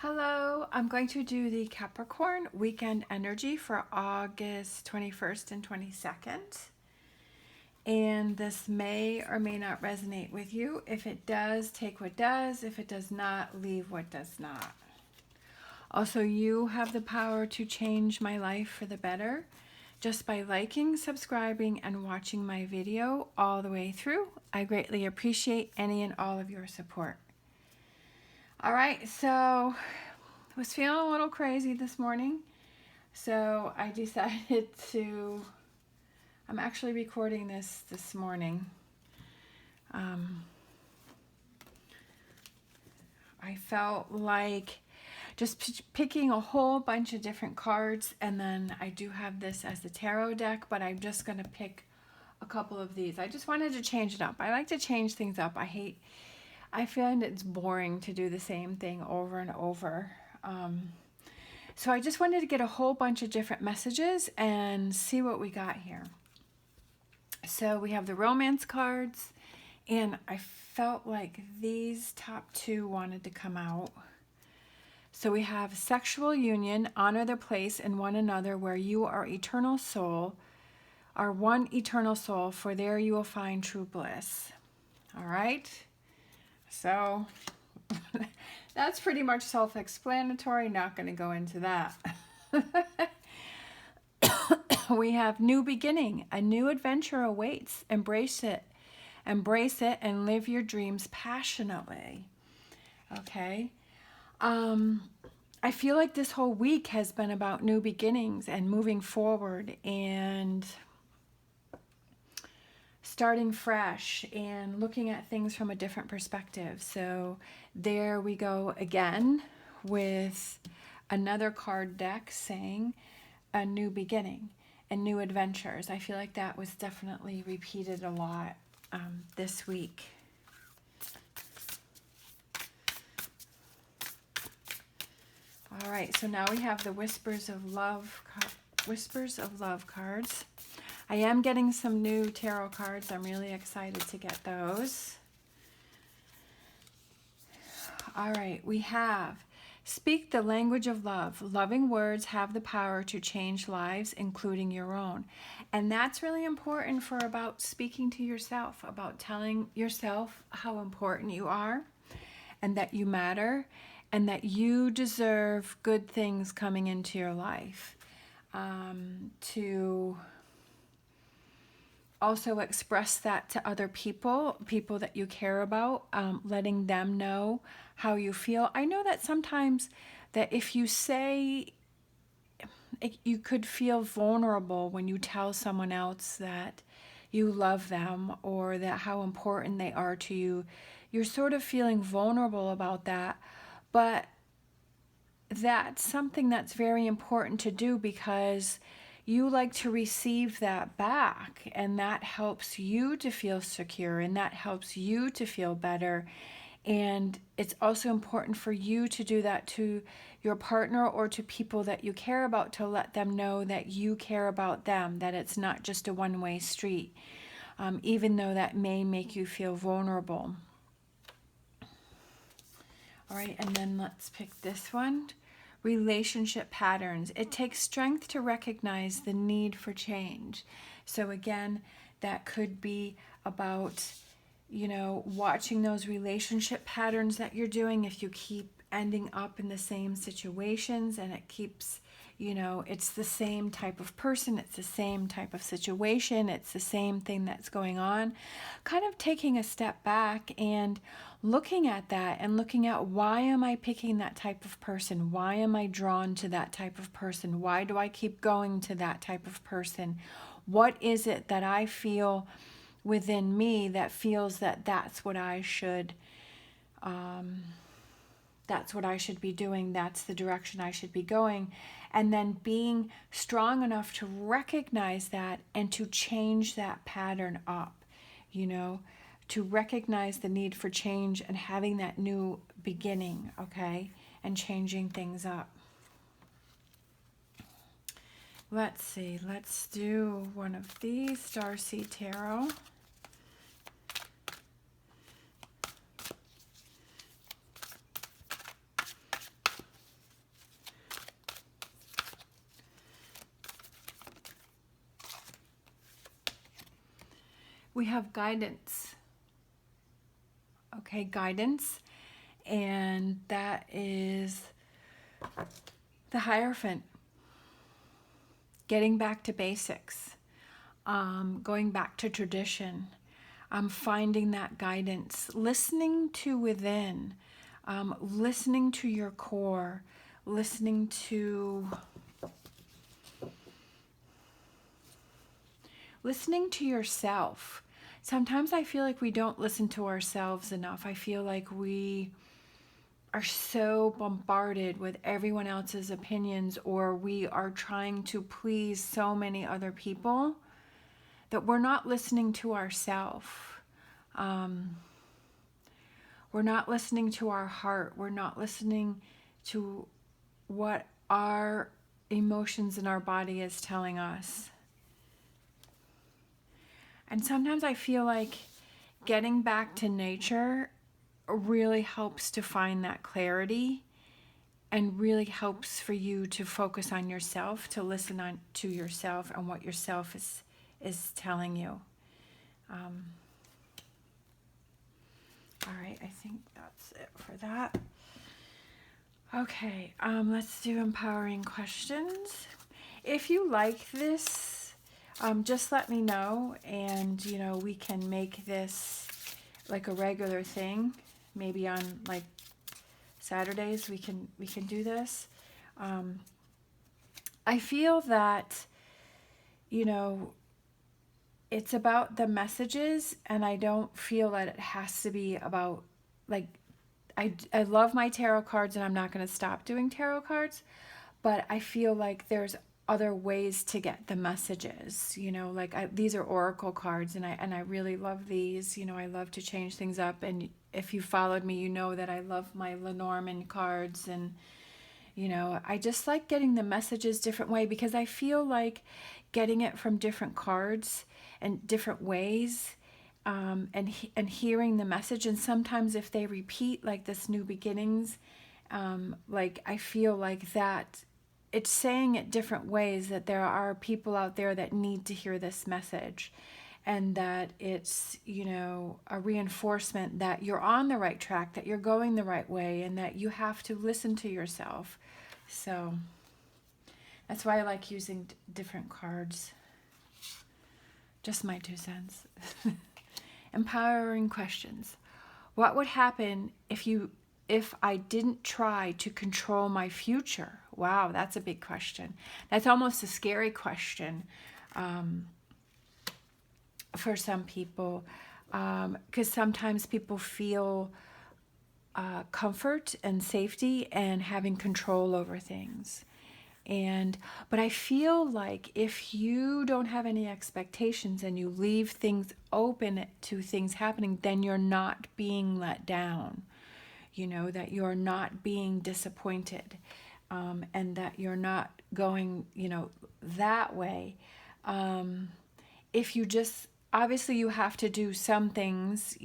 Hello, I'm going to do the Capricorn weekend energy for August 21st and 22nd. And this may or may not resonate with you. If it does, take what does. If it does not, leave what does not. Also, you have the power to change my life for the better just by liking, subscribing, and watching my video all the way through. I greatly appreciate any and all of your support. All right, so I was feeling a little crazy this morning, so I decided to, I'm actually recording this morning. I felt like just picking a whole bunch of different cards, and then I do have this as the tarot deck, but I'm just going to pick a couple of these. I just wanted to change it up. I like to change things up. I find it's boring to do the same thing over and over. So I just wanted to get a whole bunch of different messages and see what we got here. So we have the romance cards, and I felt like these top two wanted to come out. So we have sexual union, honor the place in one another where you are eternal soul, are one eternal soul, for there you will find true bliss. All right. So that's pretty much self-explanatory. Not going to go into that. We have new beginning. A new adventure awaits. Embrace it. Embrace it and live your dreams passionately. Okay. I feel like this whole week has been about new beginnings and moving forward and starting fresh and looking at things from a different perspective. So there we go again with another card deck saying a new beginning and new adventures. I feel like that was definitely repeated a lot this week. All right, so now we have the Whispers of Love cards. I am getting some new tarot cards. I'm really excited to get those. All right, we have speak the language of love. Loving words have the power to change lives, including your own. And that's really important for about speaking to yourself, about telling yourself how important you are and that you matter and that you deserve good things coming into your life. To also express that to other people that you care about, letting them know how you feel. I know that sometimes that if you say, you could feel vulnerable when you tell someone else that you love them or that how important they are to you. You're sort of feeling vulnerable about that, but that's something that's very important to do because you like to receive that back, and that helps you to feel secure, and that helps you to feel better. And it's also important for you to do that to your partner or to people that you care about, to let them know that you care about them, that it's not just a one-way street, even though that may make you feel vulnerable. All right, and then let's pick this one. Relationship patterns. It takes strength to recognize the need for change. So again, that could be about, watching those relationship patterns that you're doing. If you keep ending up in the same situations and it keeps, it's the same type of person, it's the same type of situation, it's the same thing that's going on, kind of taking a step back and looking at that and looking at, why am I picking that type of person? Why am I drawn to that type of person? Why do I keep going to that type of person? What is it that I feel within me that feels that that's what I should be doing, that's the direction I should be going, and then being strong enough to recognize that and to change that pattern up, to recognize the need for change and having that new beginning, okay, and changing things up. Let's see, let's do one of these, Starseed Tarot. we have guidance. Okay, guidance. And that is the Hierophant. Getting back to basics. Going back to tradition. Finding that guidance. Listening to within. Listening to your core. Listening to yourself. Sometimes I feel like we don't listen to ourselves enough. I feel like we are so bombarded with everyone else's opinions, or we are trying to please so many other people that we're not listening to ourselves. We're not listening to our heart. We're not listening to what our emotions in our body is telling us. And sometimes I feel like getting back to nature really helps to find that clarity, and really helps for you to focus on yourself, to listen to yourself and what yourself is telling you. All right, I think that's it for that. Okay, let's do empowering questions. If you like this, just let me know, and we can make this like a regular thing. Maybe on like Saturdays we can do this. I feel that it's about the messages, and I don't feel that it has to be about, like, I love my tarot cards, and I'm not going to stop doing tarot cards, but I feel like there's other ways to get the messages, these are oracle cards, and I really love these. I love to change things up, and if you followed me, you know that I love my Lenormand cards, and I just like getting the messages different way, because I feel like getting it from different cards and different ways, and hearing the message, and sometimes if they repeat, like this New Beginnings, I feel like that it's saying it different ways, that there are people out there that need to hear this message, and that it's a reinforcement that you're on the right track, that you're going the right way, and that you have to listen to yourself. So that's why I like using different cards. Just my 2 cents. Empowering questions. What would happen if I didn't try to control my future? Wow, that's a big question. That's almost a scary question for some people, because sometimes people feel comfort and safety and having control over things. But I feel like if you don't have any expectations and you leave things open to things happening, then you're not being let down, that you're not being disappointed, and that you're not going, that way. If you just, obviously you have to do some things,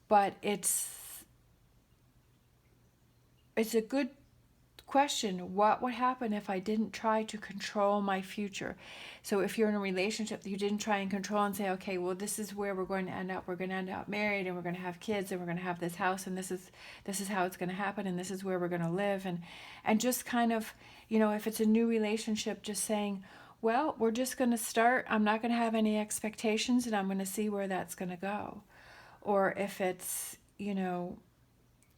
but it's a good question. What would happen if I didn't try to control my future? So if you're in a relationship that you didn't try and control and say, okay, well, this is where we're going to end up. We're going to end up married, and we're going to have kids, and we're going to have this house, and this is how it's going to happen, and this is where we're going to live, and just kind of, if it's a new relationship, just saying, well, we're just going to start. I'm not going to have any expectations, and I'm going to see where that's going to go. Or if it's,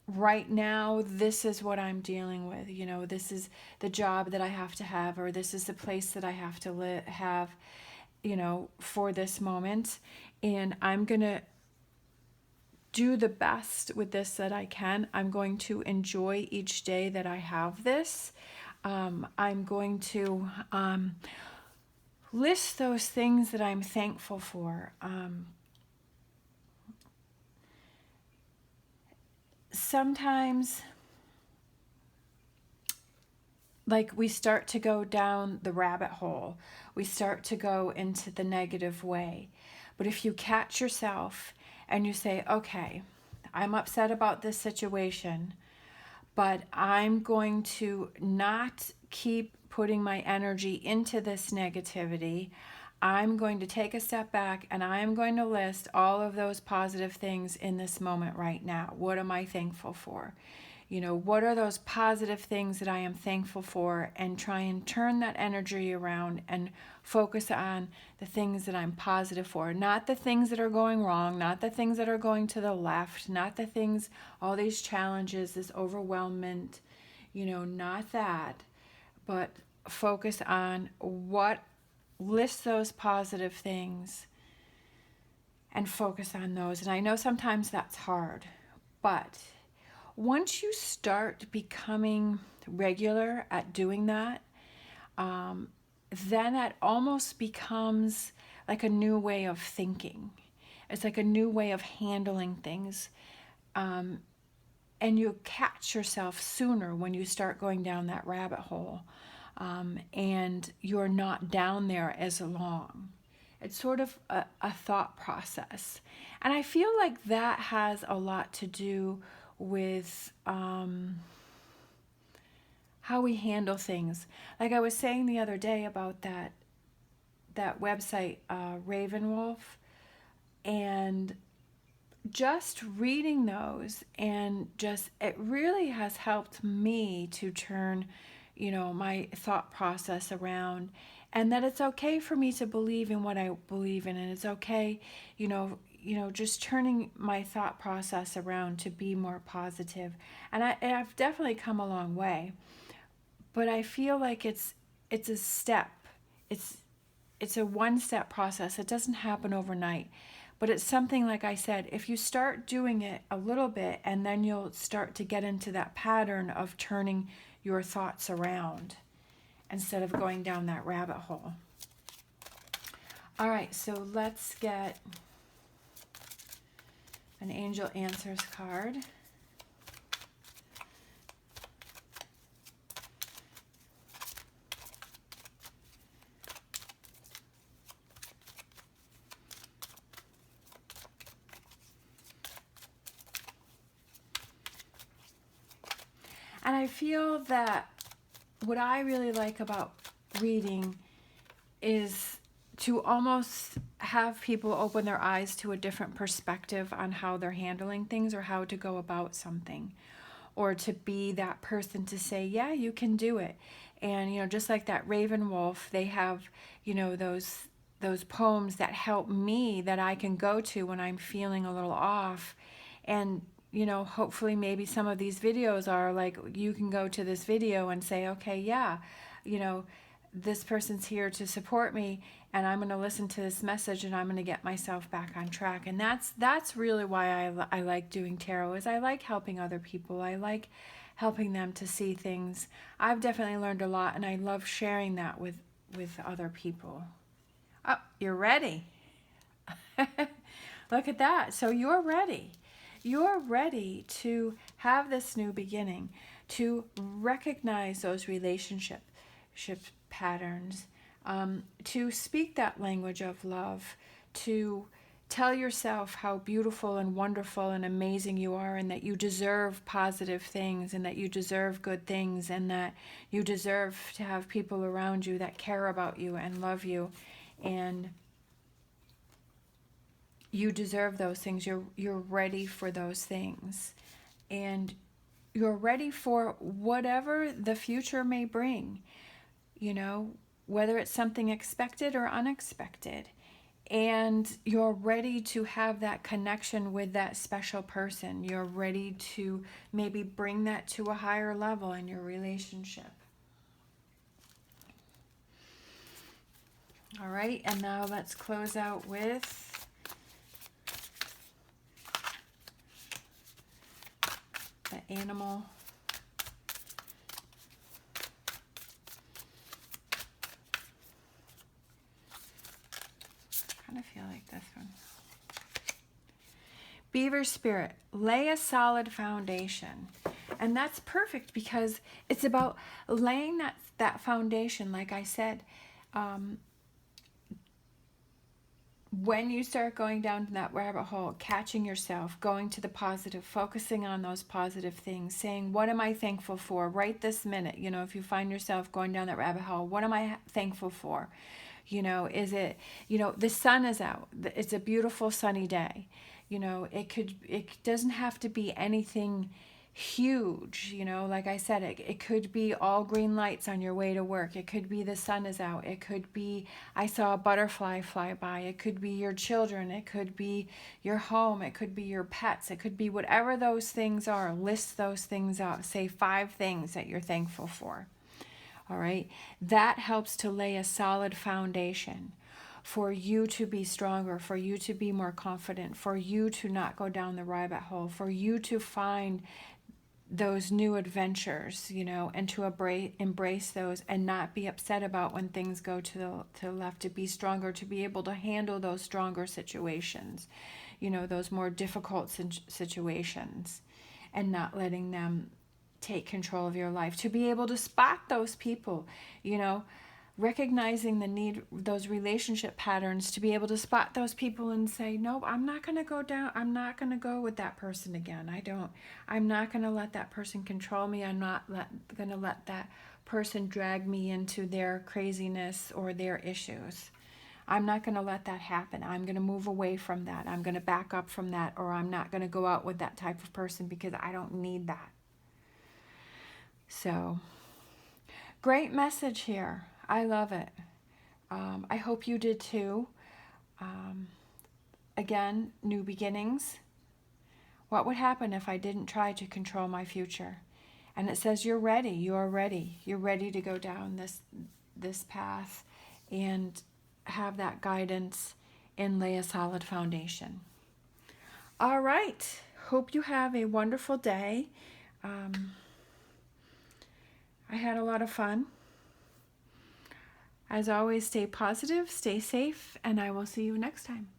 right now, this is what I'm dealing with. This is the job that I have to have, or this is the place that I have to have, for this moment. And I'm going to do the best with this that I can. I'm going to enjoy each day that I have this. I'm going to list those things that I'm thankful for. Sometimes, we start to go down the rabbit hole. We start to go into the negative way. But if you catch yourself and you say, okay, I'm upset about this situation, but I'm going to not keep putting my energy into this negativity. I'm going to take a step back and I'm going to list all of those positive things in this moment right now. What am I thankful for? What are those positive things that I am thankful for, and try and turn that energy around and focus on the things that I'm positive for, not the things that are going wrong, not the things that are going to the left, not the things, all these challenges, this overwhelmment, not that, but focus on list those positive things and focus on those. And I know sometimes that's hard, but once you start becoming regular at doing that, then it almost becomes like a new way of thinking. It's like a new way of handling things. And you catch yourself sooner when you start going down that rabbit hole. And you're not down there as long. It's sort of a thought process. And I feel like that has a lot to do with how we handle things. Like I was saying the other day about that website, Ravenwolf, and just reading those, and it really has helped me to turn my thought process around, and that it's okay for me to believe in what I believe in, and it's okay, just turning my thought process around to be more positive. And I've definitely come a long way, but I feel like it's a step. It's a one-step process. It doesn't happen overnight. But it's something, like I said, if you start doing it a little bit, and then you'll start to get into that pattern of turning your thoughts around instead of going down that rabbit hole. All right, so let's get an Angel Answers card. And I feel that what I really like about reading is to almost have people open their eyes to a different perspective on how they're handling things, or how to go about something, or to be that person to say, yeah, you can do it. And, just like that Ravenwolf, they have, those poems that help me, that I can go to when I'm feeling a little off. And hopefully maybe some of these videos are like, you can go to this video and say, okay, yeah, this person's here to support me, and I'm going to listen to this message, and I'm going to get myself back on track. And that's really why I like doing tarot, is I like helping other people. I like helping them to see things. I've definitely learned a lot, and I love sharing that with other people. Oh, you're ready. Look at that. So you're ready. You're ready to have this new beginning, to recognize those relationship patterns, to speak that language of love, to tell yourself how beautiful and wonderful and amazing you are, and that you deserve positive things, and that you deserve good things, and that you deserve to have people around you that care about you and love you, and you deserve those things. You're ready for those things, and you're ready for whatever the future may bring, whether it's something expected or unexpected. And you're ready to have that connection with that special person. You're ready to maybe bring that to a higher level in your relationship. All right, and now let's close out with the animal. I kind of feel like this one. Beaver Spirit, lay a solid foundation. And that's perfect, because it's about laying that foundation, like I said. When you start going down that rabbit hole, catching yourself, going to the positive, focusing on those positive things, saying, what am I thankful for right this minute? If you find yourself going down that rabbit hole, what am I thankful for? You know, is it, you know, the sun is out. It's a beautiful sunny day. You know, it doesn't have to be anything huge, you know, like I said, it could be all green lights on your way to work. It could be the sun is out. It could be I saw a butterfly fly by. It could be your children. It could be your home. It could be your pets. It could be whatever those things are. List those things out. Say 5 things that you're thankful for. All right. That helps to lay a solid foundation for you to be stronger, for you to be more confident, for you to not go down the rabbit hole, for you to find those new adventures, you know, and to embrace those and not be upset about when things go to the left, to be stronger, to be able to handle those stronger situations, you know, those more difficult situations, and not letting them take control of your life, to be able to spot those people, you know, recognizing the need, those relationship patterns, to be able to spot those people and say, no, I'm not going to go down. I'm not going to go with that person again. I'm not going to let that person control me. I'm not going to let that person drag me into their craziness or their issues. I'm not going to let that happen. I'm going to move away from that. I'm going to back up from that, or I'm not going to go out with that type of person because I don't need that. So, great message here. I love it. I hope you did too. Again, new beginnings. What would happen if I didn't try to control my future? And it says you're ready. You are ready. You're ready to go down this path and have that guidance and lay a solid foundation. All right. Hope you have a wonderful day. I had a lot of fun. As always, stay positive, stay safe, and I will see you next time.